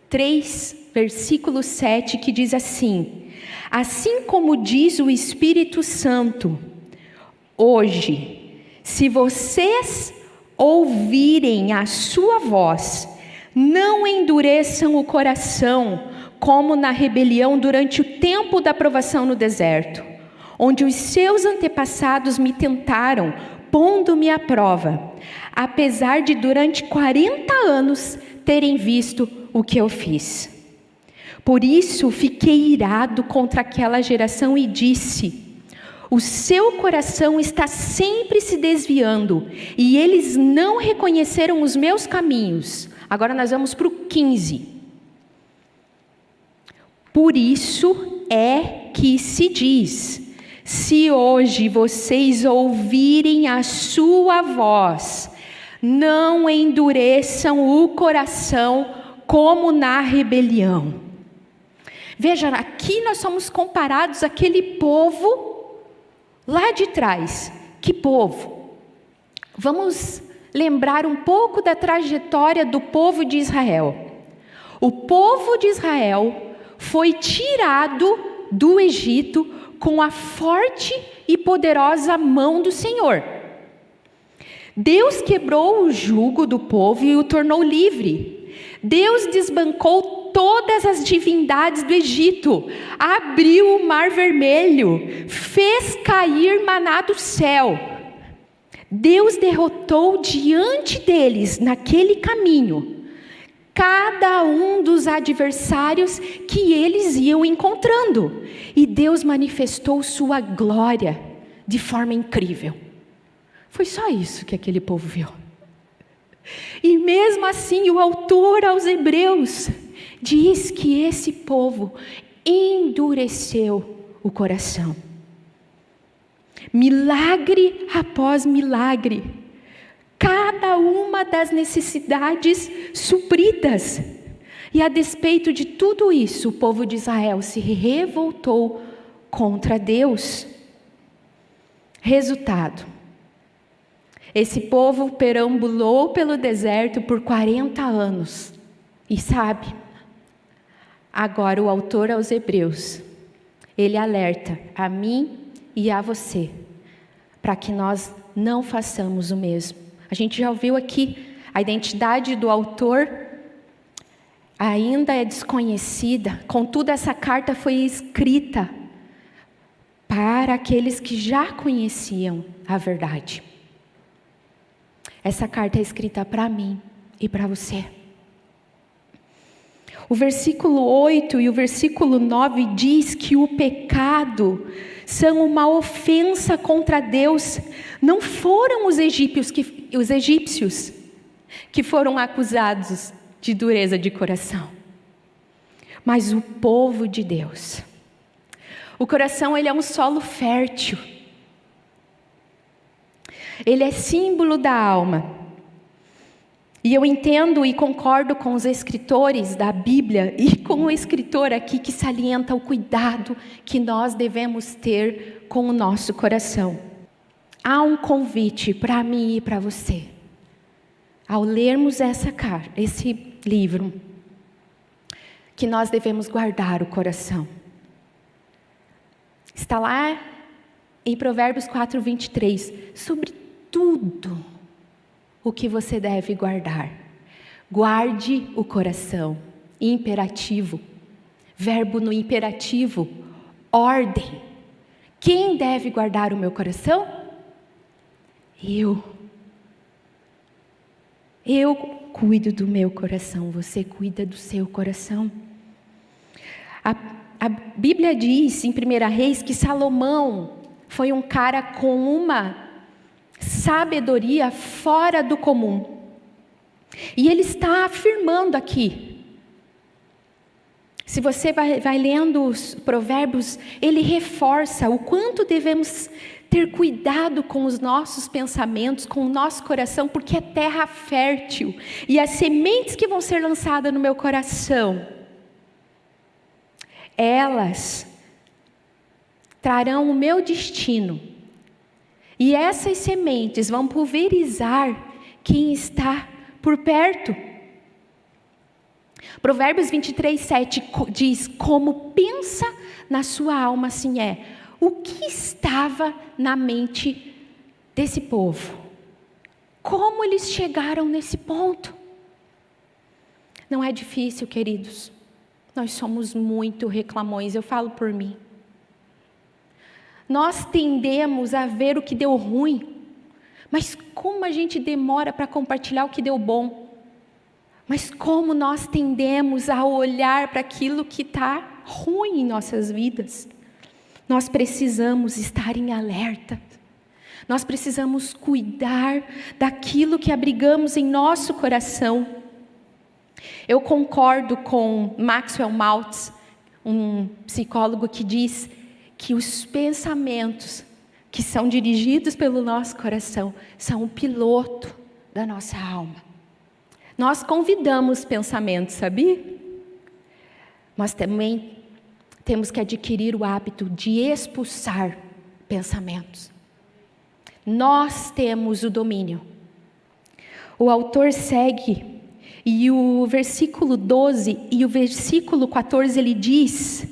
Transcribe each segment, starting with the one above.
3, versículo 7, que diz assim: assim como diz o Espírito Santo, hoje, se vocês ouvirem a sua voz, não endureçam o coração, como na rebelião durante o tempo da provação no deserto, onde os seus antepassados me tentaram, pondo-me à prova, apesar de durante 40 anos terem visto o que eu fiz. Por isso fiquei irado contra aquela geração e disse: o seu coração está sempre se desviando, e eles não reconheceram os meus caminhos. Agora nós vamos para o 15. Por isso é que se diz: se hoje vocês ouvirem a sua voz, não endureçam o coração como na rebelião. Veja, aqui nós somos comparados àquele povo lá de trás. Que povo? Vamos lembrar um pouco da trajetória do povo de Israel. O povo de Israel foi tirado do Egito com a forte e poderosa mão do Senhor. Deus quebrou o jugo do povo e o tornou livre. Deus desbancou todas as divindades do Egito, abriu o mar vermelho, fez cair maná do céu. Deus derrotou diante deles, naquele caminho, cada um dos adversários que eles iam encontrando. E Deus manifestou sua glória de forma incrível. Foi só isso que aquele povo viu. E mesmo assim, o autor aos Hebreus diz que esse povo endureceu o coração. Milagre após milagre. Cada uma das necessidades supridas. E a despeito de tudo isso, o povo de Israel se revoltou contra Deus. Resultado: esse povo perambulou pelo deserto por 40 anos. E sabe, agora o autor aos Hebreus, ele alerta a mim e a você, para que nós não façamos o mesmo. A gente já ouviu aqui, a identidade do autor ainda é desconhecida, contudo essa carta foi escrita para aqueles que já conheciam a verdade. Essa carta é escrita para mim e para você. O versículo 8 e o versículo 9 diz que o pecado são uma ofensa contra Deus. Não foram os egípcios que foram acusados de dureza de coração, mas o povo de Deus. O coração, ele é um solo fértil. Ele é símbolo da alma. E eu entendo e concordo com os escritores da Bíblia e com o escritor aqui que salienta o cuidado que nós devemos ter com o nosso coração. Há um convite para mim e para você. Ao lermos esse livro, que nós devemos guardar o coração. Está lá em Provérbios 4:23, sobre tudo o que você deve guardar. Guarde o coração. Imperativo. Verbo no imperativo. Ordem. Quem deve guardar o meu coração? Eu. Eu cuido do meu coração. Você cuida do seu coração. A Bíblia diz em 1 Reis que Salomão foi um cara com uma sabedoria fora do comum. E ele está afirmando aqui. Se você vai lendo os provérbios, ele reforça o quanto devemos ter cuidado com os nossos pensamentos, com o nosso coração, porque é terra fértil. E as sementes que vão ser lançadas no meu coração, elas trarão o meu destino. E essas sementes vão pulverizar quem está por perto. Provérbios 23:7 diz: como pensa na sua alma, assim é. O que estava na mente desse povo? Como eles chegaram nesse ponto? Não é difícil, queridos. Nós somos muito reclamões, eu falo por mim. Nós tendemos a ver o que deu ruim, mas como a gente demora para compartilhar o que deu bom. Mas como nós tendemos a olhar para aquilo que está ruim em nossas vidas. Nós precisamos estar em alerta. Nós precisamos cuidar daquilo que abrigamos em nosso coração. Eu concordo com Maxwell Maltz, um psicólogo que diz que os pensamentos que são dirigidos pelo nosso coração são o piloto da nossa alma. Nós convidamos pensamentos, sabia? Mas também temos que adquirir o hábito de expulsar pensamentos. Nós temos o domínio. O autor segue, e o versículo 12 e o versículo 14, ele diz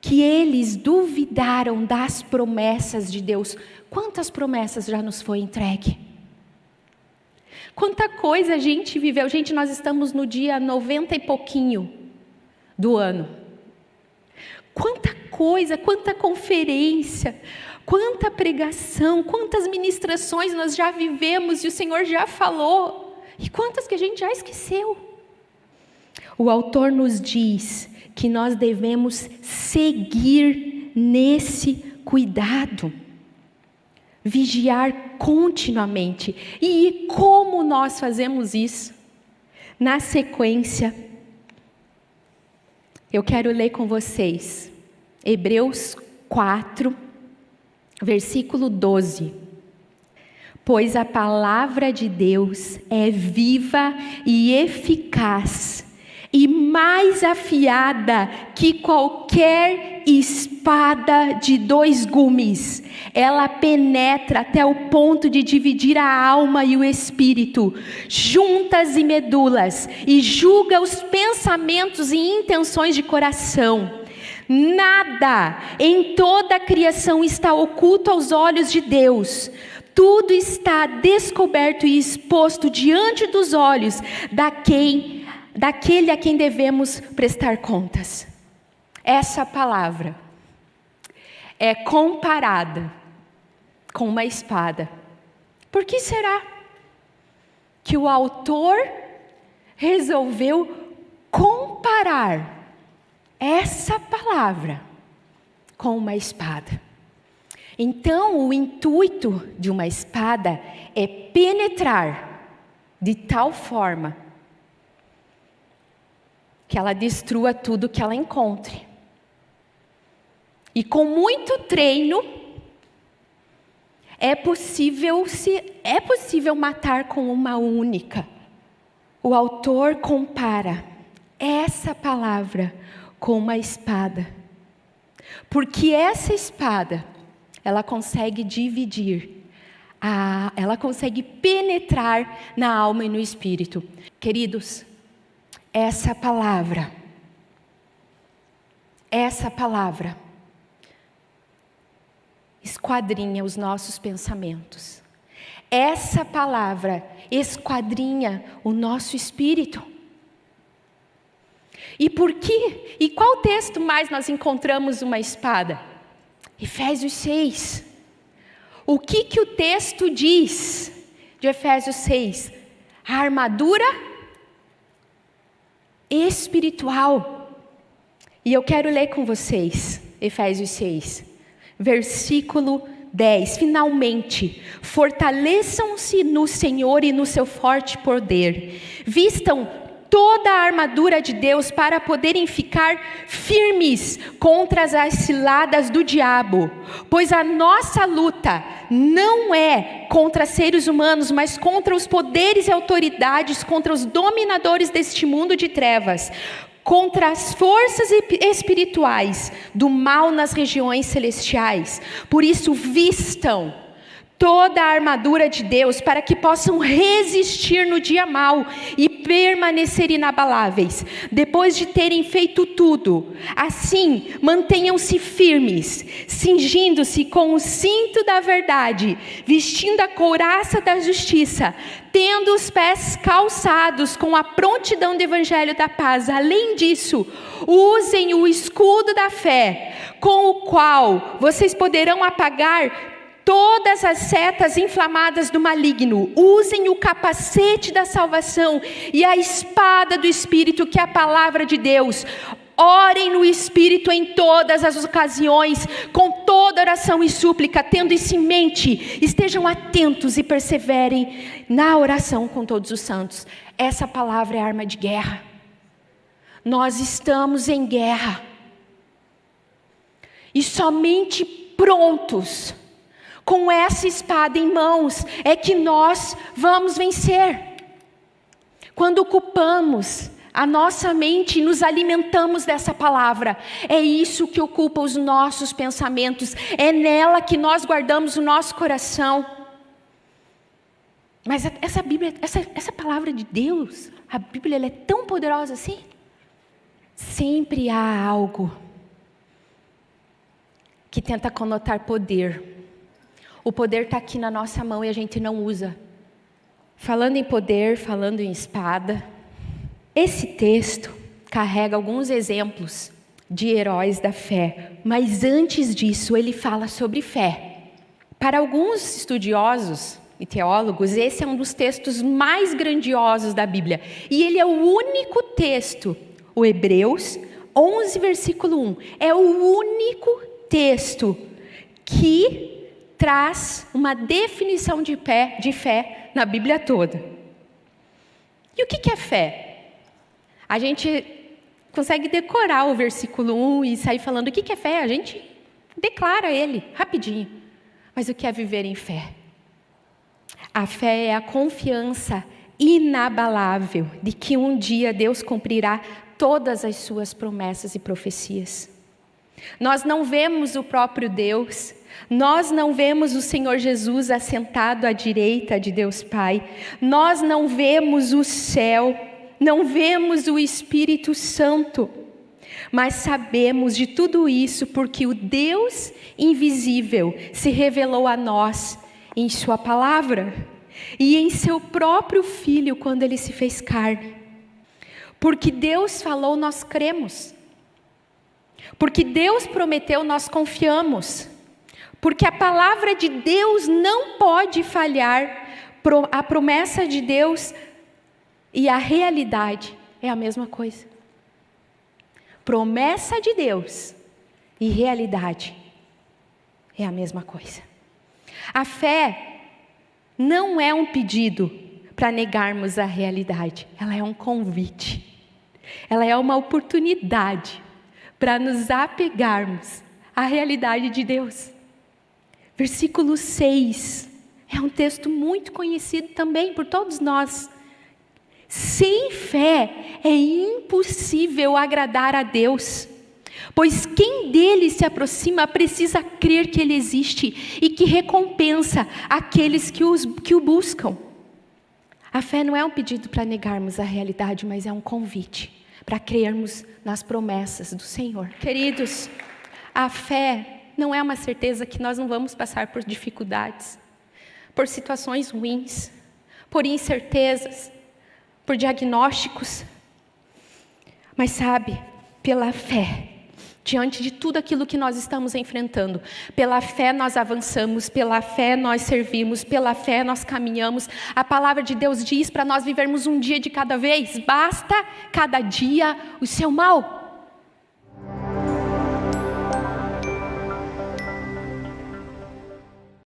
que eles duvidaram das promessas de Deus. Quantas promessas já nos foi entregue? Quanta coisa a gente viveu. Gente, nós estamos no dia 90 e pouquinho do ano. Quanta coisa, quanta conferência, quanta pregação, quantas ministrações nós já vivemos e o Senhor já falou. E quantas que a gente já esqueceu. O autor nos diz que nós devemos seguir nesse cuidado. Vigiar continuamente. E como nós fazemos isso? Na sequência, eu quero ler com vocês Hebreus 4, versículo 12. Pois a palavra de Deus é viva e eficaz, e mais afiada que qualquer espada de 2 gumes. Ela penetra até o ponto de dividir a alma e o espírito, juntas e medulas, e julga os pensamentos e intenções de coração. Nada em toda a criação está oculto aos olhos de Deus. Tudo está descoberto e exposto diante dos olhos daquele a quem devemos prestar contas. Essa palavra é comparada com uma espada. Por que será que o autor resolveu comparar essa palavra com uma espada? Então, o intuito de uma espada é penetrar de tal forma que ela destrua tudo que ela encontre. E com muito treino, é possível matar com uma única. O autor compara essa palavra com uma espada. Porque essa espada, ela consegue dividir, ela consegue penetrar na alma e no espírito. Queridos, essa palavra esquadrinha os nossos pensamentos. Essa palavra esquadrinha o nosso espírito. E por quê? E qual texto mais nós encontramos uma espada? Efésios 6. O que o texto diz de Efésios 6? A armadura espiritual. E eu quero ler com vocês Efésios 6, versículo 10. Finalmente, fortaleçam-se no Senhor e no seu forte poder. Vistam toda a armadura de Deus para poderem ficar firmes contra as ciladas do diabo. Pois a nossa luta não é contra seres humanos, mas contra os poderes e autoridades, contra os dominadores deste mundo de trevas, contra as forças espirituais do mal nas regiões celestiais. Por isso, vistam toda a armadura de Deus para que possam resistir no dia mau e permanecer inabaláveis, depois de terem feito tudo. Assim, mantenham-se firmes, cingindo-se com o cinto da verdade, vestindo a couraça da justiça, tendo os pés calçados com a prontidão do evangelho da paz. Além disso, usem o escudo da fé, com o qual vocês poderão apagar todas as setas inflamadas do maligno. Usem o capacete da salvação e a espada do Espírito, que é a palavra de Deus. Orem no Espírito em todas as ocasiões, com toda oração e súplica, tendo isso em mente. Estejam atentos e perseverem na oração com todos os santos. Essa palavra é arma de guerra. Nós estamos em guerra. E somente prontos, com essa espada em mãos, é que nós vamos vencer. Quando ocupamos a nossa mente e nos alimentamos dessa palavra, é isso que ocupa os nossos pensamentos, é nela que nós guardamos o nosso coração. Mas essa Bíblia, essa palavra de Deus, a Bíblia, ela é tão poderosa assim? Sempre há algo que tenta conotar poder. O poder está aqui na nossa mão e a gente não usa. Falando em poder, falando em espada, esse texto carrega alguns exemplos de heróis da fé. Mas antes disso, ele fala sobre fé. Para alguns estudiosos e teólogos, esse é um dos textos mais grandiosos da Bíblia. E ele é o único texto, o Hebreus 11, versículo 1. É o único texto que traz uma definição de fé na Bíblia toda. E o que é fé? A gente consegue decorar o versículo 1 e sair falando o que é fé, a gente declara ele rapidinho. Mas o que é viver em fé? A fé é a confiança inabalável de que um dia Deus cumprirá todas as suas promessas e profecias. Nós não vemos o próprio Deus, nós não vemos o Senhor Jesus assentado à direita de Deus Pai, nós não vemos o céu, não vemos o Espírito Santo, mas sabemos de tudo isso porque o Deus invisível se revelou a nós em sua palavra e em seu próprio Filho quando ele se fez carne. Porque Deus falou, nós cremos. Porque Deus prometeu, nós confiamos. Porque a palavra de Deus não pode falhar. A promessa de Deus e a realidade é a mesma coisa. Promessa de Deus e realidade é a mesma coisa. A fé não é um pedido para negarmos a realidade. Ela é um convite. Ela é uma oportunidade para nos apegarmos à realidade de Deus. Versículo 6 é um texto muito conhecido também por todos nós. Sem fé é impossível agradar a Deus, pois quem dele se aproxima precisa crer que ele existe e que recompensa aqueles que o buscam. A fé não é um pedido para negarmos a realidade, mas é um convite para crermos nas promessas do Senhor. Queridos, a fé não é uma certeza que nós não vamos passar por dificuldades, por situações ruins, por incertezas, por diagnósticos. Mas sabe, pela fé, diante de tudo aquilo que nós estamos enfrentando, pela fé nós avançamos, pela fé nós servimos, pela fé nós caminhamos. A palavra de Deus diz para nós vivermos um dia de cada vez. Basta cada dia o seu mal.